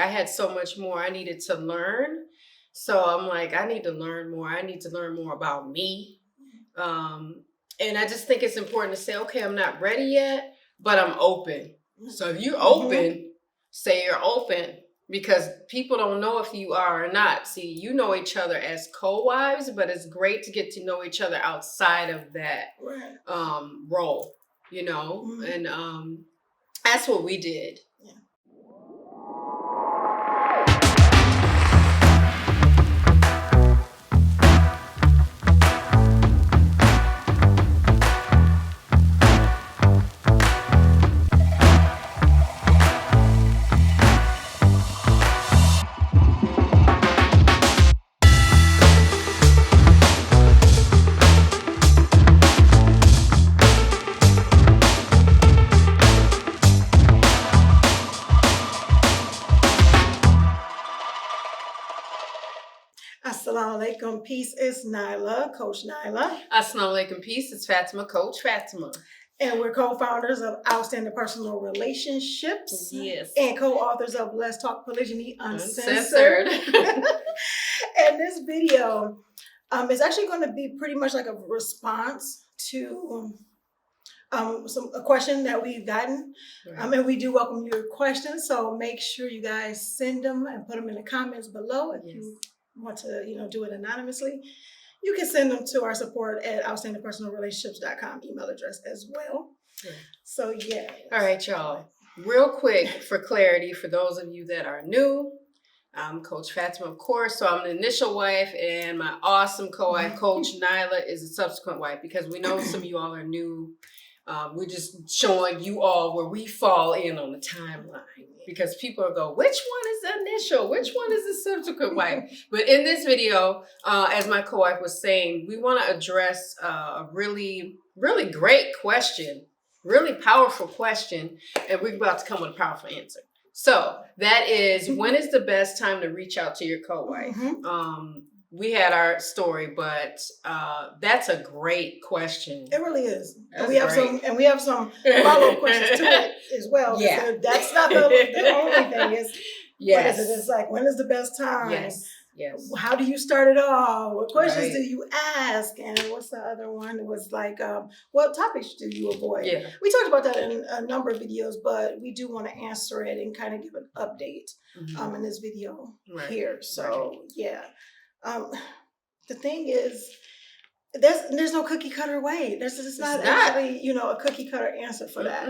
I had so much more I needed to learn. So I'm like, I need to learn more. I need to learn more about me. And I just think it's important to say, okay, I'm not ready yet, but I'm open. So if you're open, say you're open, because people don't know if you are or not. See, you know each other as co-wives, but it's great to get to know each other outside of that role, and that's what we did. Yeah. Assalamu alaikum. Peace is Nyla, Coach Nyla. Assalamu alaikum. Peace. It's Fatimah, Coach Fatimah. And we're co-founders of Outstanding Personal Relationships. Yes. And co-authors of Let's Talk Polygyny Uncensored. And this video is actually going to be pretty much like a response to a question that we've gotten. Right. And we do welcome your questions. So make sure you guys send them and put them in the comments below if you want to, do it anonymously. You can send them to our support at outstandingpersonalrelationships.com email address as well. Yeah. So yeah. All right, y'all. Real quick for clarity, for those of you that are new, I'm Coach Fatimah, of course. So I'm the initial wife, and my awesome co-wife, Coach Nyla, is a subsequent wife, because we know some of you all are new. We're just showing you all where we fall in on the timeline, because people will go, which one is the initial? Which one is the subsequent wife? But in this video, as my co-wife was saying, we want to address a really, really great question, really powerful question, and we're about to come with a powerful answer. So that is, when is the best time to reach out to your co-wife? We had our story, but that's a great question. It really is. And we have some follow-up questions to it as well. Yeah. So that's not the only thing. Is what is it? It's like, when is the best time? Yes. Yes. How do you start it off? What questions do you ask? And what's the other one? It was like, what topics do you avoid? Yeah. We talked about that in a number of videos, but we do want to answer it and kind of give an update in this video here. So yeah. The thing is, there's no cookie cutter way. It's not actually, a cookie cutter answer for that.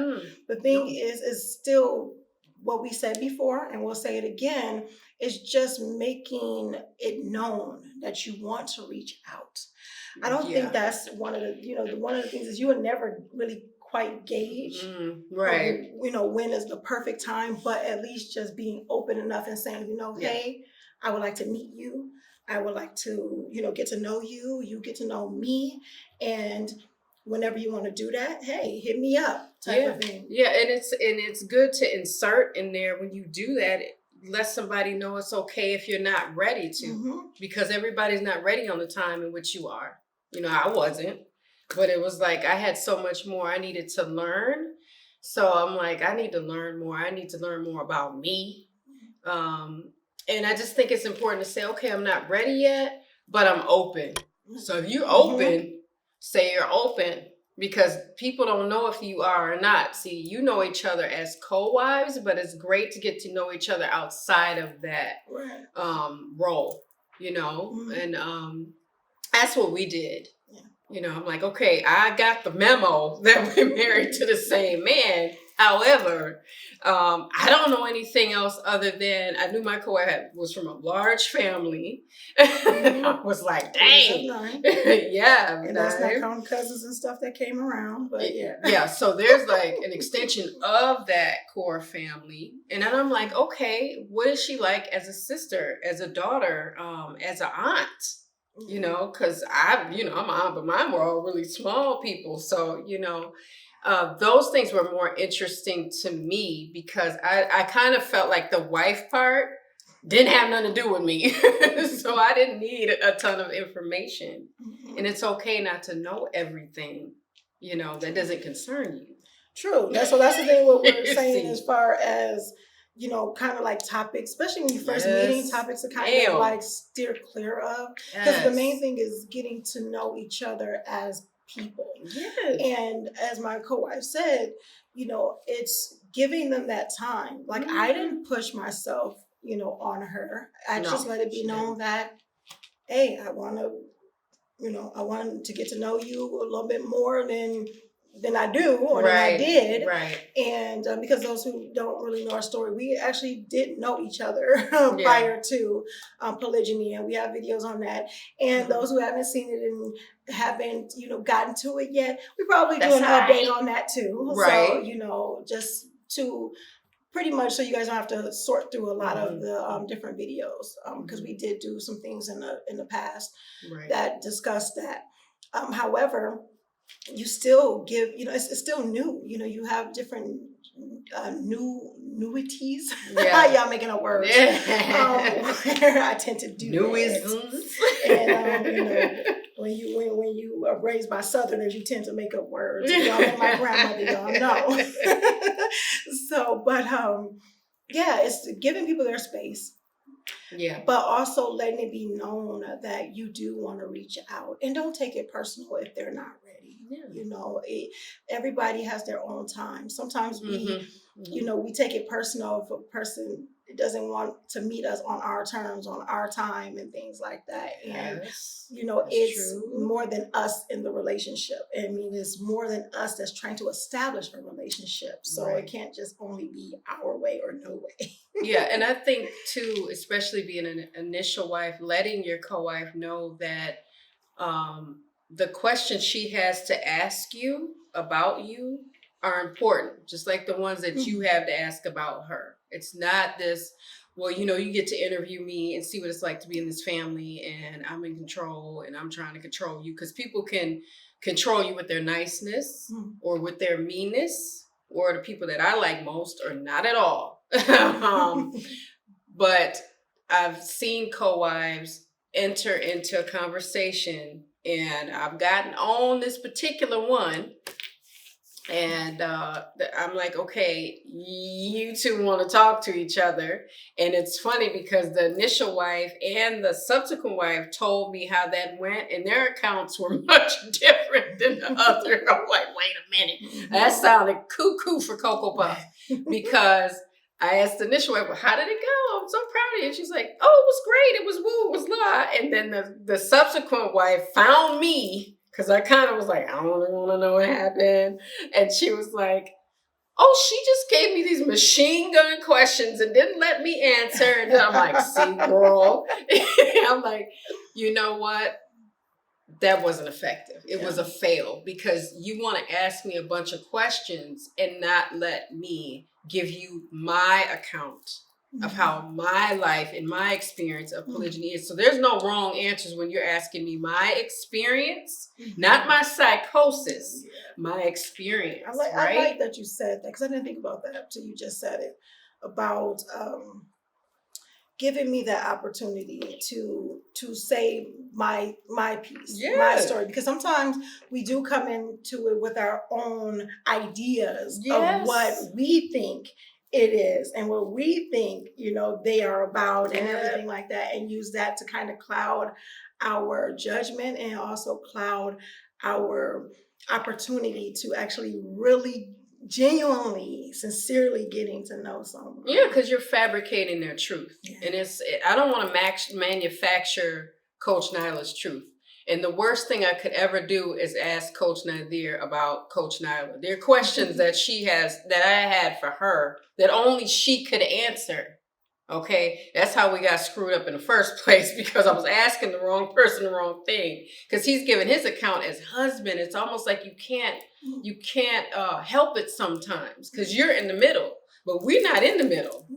The thing is still what we said before, and we'll say it again, is just making it known that you want to reach out. I don't think that's one of the, one of the things is you would never really quite gauge, when is the perfect time, but at least just being open enough and saying, hey, I would like to meet you. I would like to, get to know you. You get to know me. And whenever you want to do that, hey, hit me up type of thing. Yeah, and it's good to insert in there when you do that. Let somebody know it's okay if you're not ready to, because everybody's not ready on the time in which you are. I wasn't, but it was like I had so much more I needed to learn. So I'm like, I need to learn more. I need to learn more about me. And I just think it's important to say, okay, I'm not ready yet, but I'm open. So if you're open, say you're open, because people don't know if you are or not. See, you know each other as co-wives, but it's great to get to know each other outside of that role, and that's what we did. I'm like, okay, I got the memo that we're married to the same man. However, I don't know anything else other than I knew my co-wife was from a large family. I was like, dang. Yeah. And that's not counting cousins and stuff that came around, but yeah. Yeah, so there's like an extension of that core family. And then I'm like, okay, what is she like as a sister, as a daughter, as an aunt? Because I'm an aunt, but mine were all really small people. So, those things were more interesting to me, because I kind of felt like the wife part didn't have nothing to do with me. So I didn't need a ton of information. And it's okay not to know everything, that doesn't concern you. True. That's the thing what we're saying as far as, kind of like topics, especially when you first meeting, topics to kind of like steer clear of. Because the main thing is getting to know each other as people. Yes. And as my co-wife said, it's giving them that time. Like I didn't push myself, on her. I just let it be known that, hey, I want to get to know you a little bit more than I do or than I did. Right. And because those who don't really know our story, we actually didn't know each other prior to polygyny, and we have videos on that. And those who haven't seen it and haven't, gotten to it yet, we probably do an update on that too. Right. So, just to pretty much so you guys don't have to sort through a lot of the different videos, because we did do some things in the past that discussed that. However, you still give, it's still new. You have different newities. Yeah. Y'all making up words. Where I tend to do newisms. And when you are raised by Southerners, you tend to make up words. Y'all know my grandmother, y'all know. So, but it's giving people their space. Yeah. But also letting it be known that you do want to reach out, and don't take it personal if they're not ready. Yeah. Everybody has their own time. Sometimes we take it personal if a person doesn't want to meet us on our terms, on our time, and things like that. And it's true. More than us in the relationship. I mean, it's more than us that's trying to establish a relationship. So it can't just only be our way or no way. Yeah, and I think too, especially being an initial wife, letting your co-wife know that the questions she has to ask you about you are important, just like the ones that you have to ask about her. It's not this, well, you get to interview me and see what it's like to be in this family, and I'm in control and I'm trying to control you, because people can control you with their niceness or with their meanness, or the people that I like most or not at all. But I've seen co-wives enter into a conversation, and I've gotten on this particular one, and I'm like, okay, you two want to talk to each other. And it's funny because the initial wife and the subsequent wife told me how that went, and their accounts were much different than the other. I'm like, wait a minute, that sounded cuckoo for Cocoa Puff. Because I asked the initial wife, well, how did it go? I'm so proud of you. And she's like, oh, it was great. It was woo, it was la. And then the subsequent wife found me, because I kind of was like, I don't really want to know what happened. And she was like, oh, she just gave me these machine gun questions and didn't let me answer. And then I'm like, see, girl. I'm like, you know what? That wasn't effective. It was a fail, because you want to ask me a bunch of questions and not let me give you my account of how my life and my experience of polygyny is. So there's no wrong answers when you're asking me my experience, not my psychosis, my experience. I like that you said that, because I didn't think about that until you just said it, about giving me that opportunity to say my piece, my story, because sometimes we do come into it with our own ideas of what we think it is and what we think, they are about and everything like that, and use that to kind of cloud our judgment and also cloud our opportunity to actually really genuinely, sincerely getting to know someone. Yeah, because you're fabricating their truth. Yeah. And I don't want to manufacture Coach Nyla's truth. And the worst thing I could ever do is ask Coach Nazir about Coach Nyla. There are questions that I had for her that only she could answer. Okay, that's how we got screwed up in the first place, because I was asking the wrong person the wrong thing. Because he's giving his account as husband. It's almost like you can't help it sometimes, because you're in the middle, but we're not in the middle.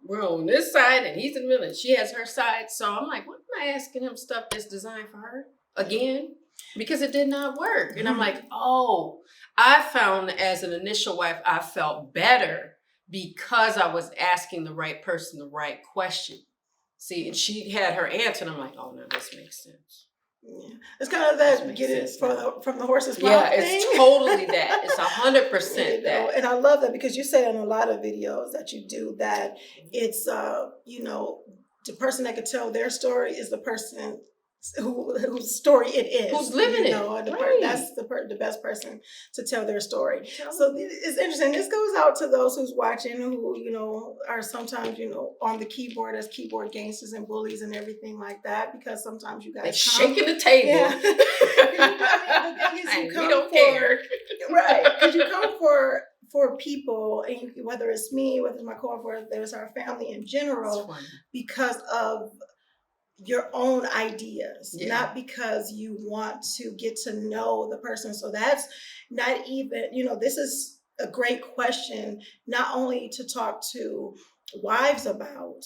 We're on this side and he's in the middle and she has her side. So I'm like, what am I asking him stuff that's designed for her again? Because it did not work. And I'm like, oh, I found as an initial wife, I felt better because I was asking the right person the right question. See, and she had her answer, and I'm like, oh, no, this makes sense. Yeah. It's kind of that get it from the horse's mouth. Yeah, it's totally that. It's 100% that. And I love that because you say in a lot of videos that you do that it's the person that could tell their story is the person whose story it is, who's living it. Right. That's the best person to tell their story. So it's interesting. This goes out to those who's watching who are sometimes on the keyboard as keyboard gangsters and bullies and everything like that, because sometimes you guys shaking the table. Yeah. And we don't care. Right, because you come for people, and whether it's me, whether it's my cohort, whether it's our family in general, because of your own ideas, not because you want to get to know the person. So that's not even, this is a great question, not only to talk to wives about,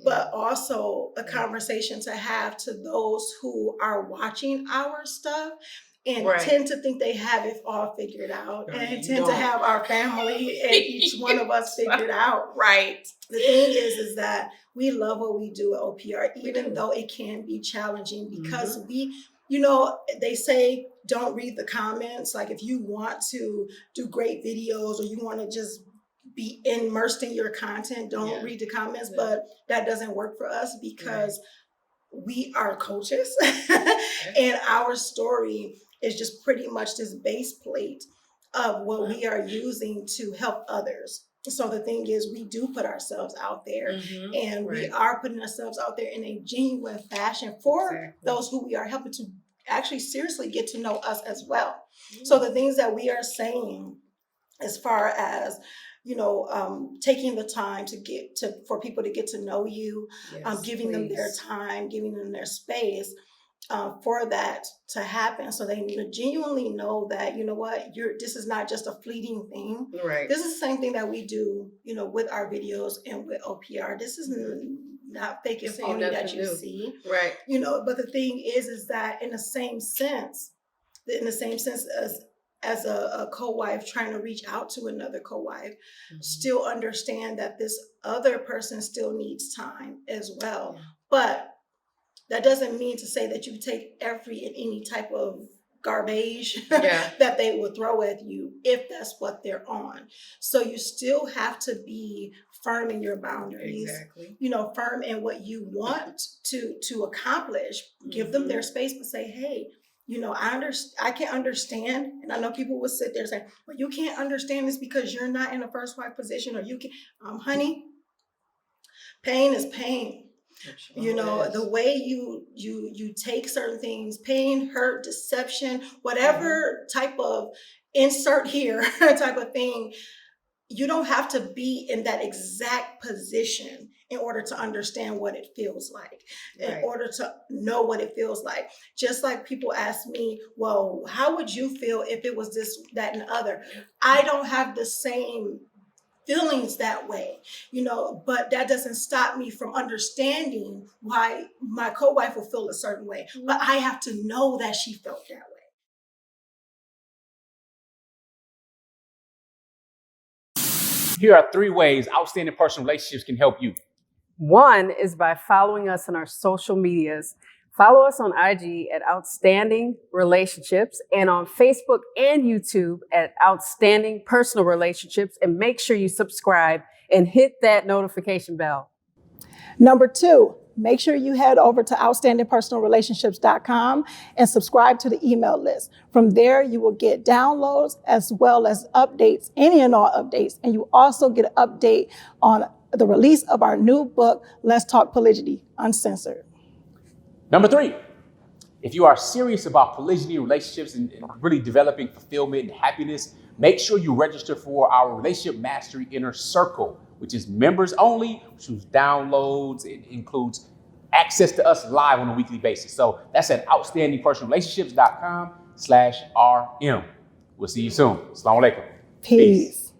but also a conversation to have to those who are watching our stuff and tend to think they have it all figured out, and tend to have our family and each one of us figured out. Right. The thing is that we love what we do at OPR, even though it can be challenging, because they say don't read the comments. Like if you want to do great videos or you want to just be immersed in your content, don't read the comments. But that doesn't work for us because we are coaches and our story is just pretty much this base plate of what we are using to help others. So the thing is, we do put ourselves out there, and we are putting ourselves out there in a genuine fashion for those who we are helping to actually seriously get to know us as well. So the things that we are saying as far as taking the time for people to get to know you, giving them their time, giving them their space for that to happen, so they genuinely know that this is not just a fleeting thing. Right. This is the same thing that we do, with our videos and with OPR. This is not fake and phony that you see. Right. But the thing is that in the same sense as a co-wife trying to reach out to another co-wife, still understand that this other person still needs time as well. But that doesn't mean to say that you take every and any type of garbage that they will throw at you if that's what they're on. So you still have to be firm in your boundaries, firm in what you want to accomplish. Give them their space, but say, hey, I can understand. And I know people will sit there and say, well, you can't understand this because you're not in a first wife position, or you can, honey, pain is pain. The way you take certain things, pain, hurt, deception, whatever type of insert here type of thing, you don't have to be in that exact position in order to understand what it feels like, in order to know what it feels like. Just like people ask me, well, how would you feel if it was this, that, and the other? I don't have the same feelings that way, but that doesn't stop me from understanding why my co-wife will feel a certain way. But I have to know that she felt that way. Here are 3 ways outstanding personal relationships can help you. One is by following us on our social medias. Follow us on IG at Outstanding Relationships, and on Facebook and YouTube at Outstanding Personal Relationships. And make sure you subscribe and hit that notification bell. Number 2, make sure you head over to outstandingpersonalrelationships.com and subscribe to the email list. From there, you will get downloads as well as updates, any and all updates. And you also get an update on the release of our new book, Let's Talk Polygyny Uncensored. Number 3, if you are serious about polygyny relationships and really developing fulfillment and happiness, make sure you register for our Relationship Mastery Inner Circle, which is members only, which includes downloads. It includes access to us live on a weekly basis. So that's at outstandingpersonalrelationships.com/RM. We'll see you soon. Assalamu alaikum. Peace.